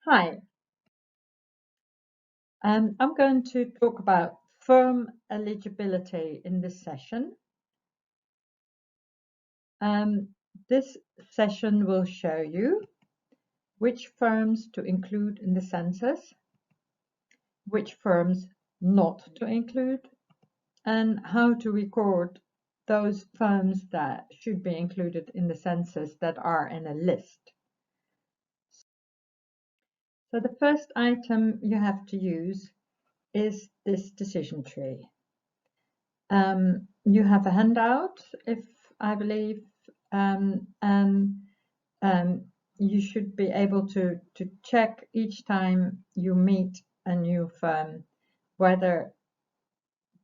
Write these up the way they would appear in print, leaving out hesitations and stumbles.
Hi, I'm going to talk about firm eligibility in this session. Um, this session will show you which firms to include in the census, which firms not to include, and how to record those firms that should be included in the census that are in a list. So the first item you have to use is this decision tree. You have a handout, if I believe, and you should be able to check each time you meet a new firm whether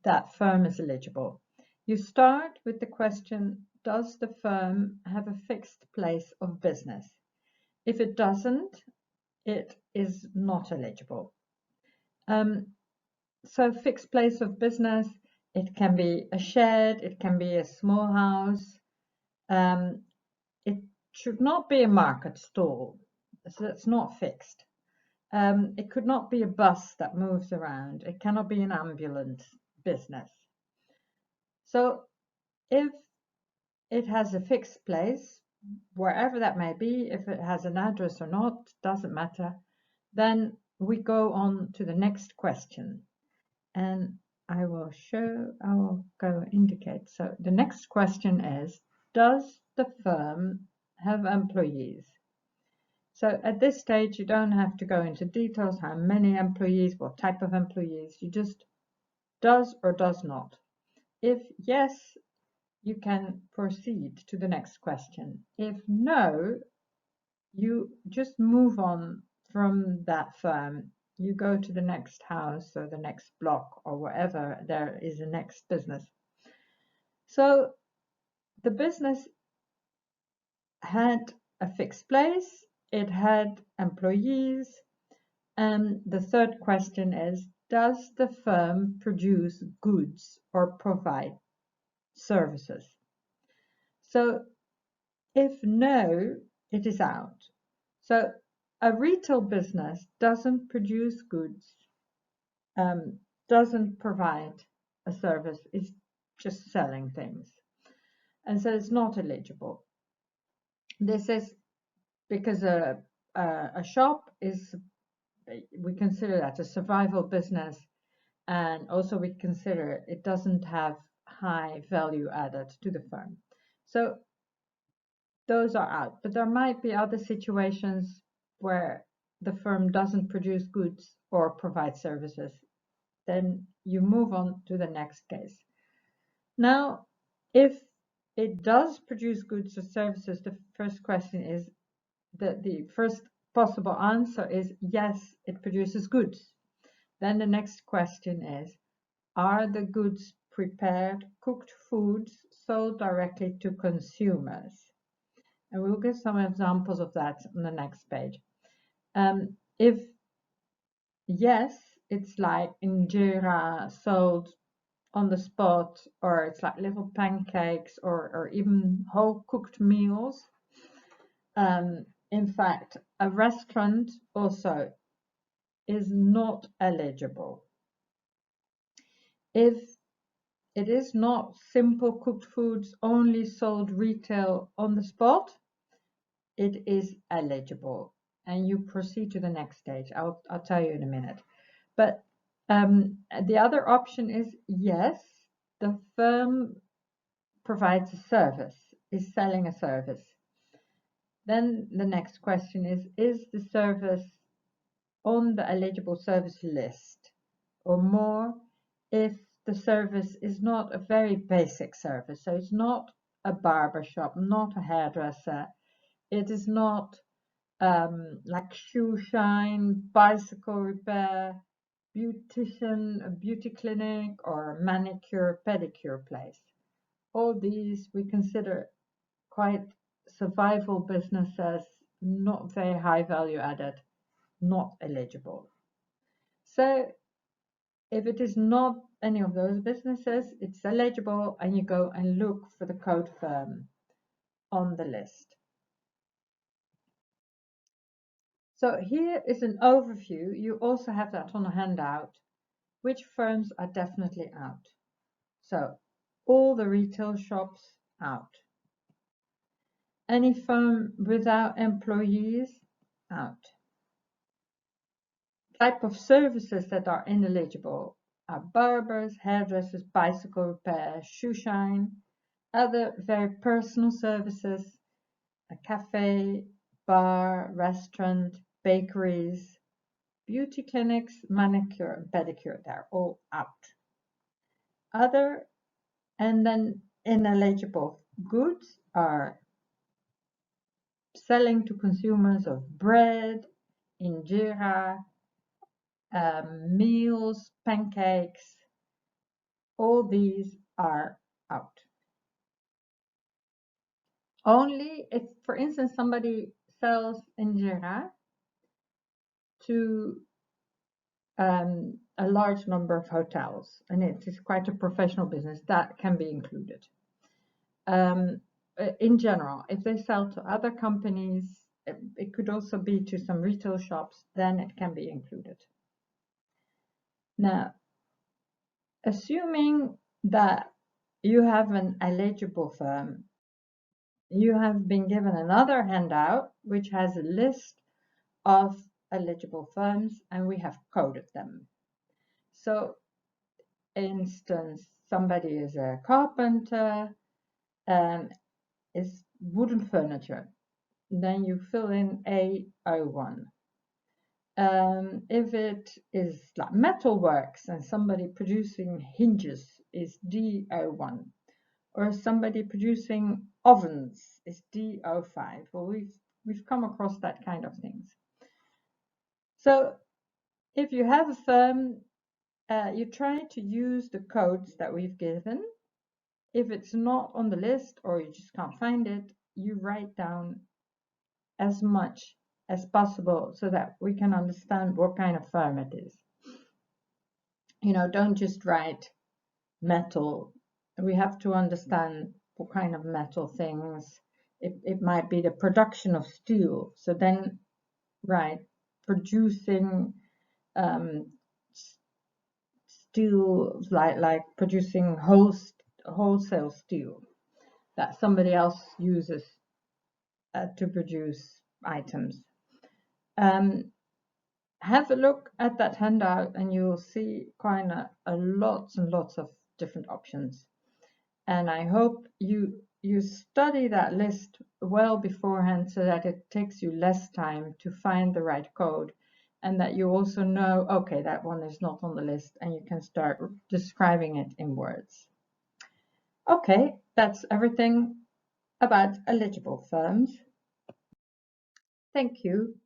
that firm is eligible. You start with the question, does the firm have a fixed place of business? If it doesn't, it is not eligible. So fixed place of business, it can be a shed, it can be a small house. It should not be a market stall, so it's not fixed. It could not be a bus that moves around. It cannot be an ambulance business. So if it has a fixed place, wherever that may be, if it has an address or not, doesn't matter, then we go on to the next question. And I will go indicate. So the next question is, does the firm have employees? So at this stage, you don't have to go into details, how many employees, what type of employees, you just does or does not. If yes, you can proceed to the next question. If no, you just move on from that firm. You go to the next house or the next block or wherever there is a next business. So the business had a fixed place, it had employees, and the third question is, does the firm produce goods or provide services? So if no, it is out. So a retail business doesn't produce goods, doesn't provide a service, it's just selling things. And so it's not eligible. This is because a shop is, we consider that a survival business, and also we consider it doesn't have high value added to the firm. So those are out, but there might be other situations where the firm doesn't produce goods or provide services. Then you move on to the next case. Now, if it does produce goods or services, the first question is the first possible answer is yes, it produces goods. Then the next question is, are the goods prepared, cooked foods sold directly to consumers? And we'll give some examples of that on the next page. If yes, it's like injera sold on the spot, or it's like little pancakes or even whole cooked meals. In fact, a restaurant also is not eligible. If it is not simple cooked foods only sold retail on the spot, it is eligible. And you proceed to the next stage. I'll tell you in a minute. But the other option is yes, the firm provides a service, is selling a service. Then the next question is the service on the eligible service list? Or more, if the service is not a very basic service, so it's not a barber shop, not a hairdresser, it is not like shoe shine, bicycle repair, beautician, a beauty clinic, or manicure, pedicure place. All these we consider quite survival businesses, not very high value added, not eligible. So if it is not any of those businesses, it's eligible, and you go and look for the code firm on the list. So here is an overview. You also have that on a handout. Which firms are definitely out? So all the retail shops out. Any firm without employees out. Type of services that are ineligible are barbers, hairdressers, bicycle repair, shoe shine, other very personal services, a cafe, bar, restaurant, bakeries, beauty clinics, manicure and pedicure, they're all out. Other and then ineligible goods are selling to consumers of bread, injera, meals, pancakes, all these are out. Only if, for instance, somebody sells injera to a large number of hotels, and it is quite a professional business, that can be included. In general, if they sell to other companies, it could also be to some retail shops, then it can be included. Now, assuming that you have an eligible firm, you have been given another handout which has a list of eligible firms, and we have coded them. So, instance, somebody is a carpenter and is wooden furniture. Then you fill in A01. If it is like metalworks and somebody producing hinges is D01, or somebody producing ovens is D05. Well, we've come across that kind of things. So if you have a firm, you try to use the codes that we've given. If it's not on the list or you just can't find it, you write down as much as possible so that we can understand what kind of firm it is. You know, don't just write metal. We have to understand what kind of metal things. It might be the production of steel. So then, right, producing steel, like producing wholesale steel that somebody else uses to produce items. Have a look at that handout and you'll see kind of lots and lots of different options. And I hope you study that list well beforehand so that it takes you less time to find the right code, and that you also know, okay, that one is not on the list, and you can start describing it in words. Okay, that's everything about eligible firms. Thank you.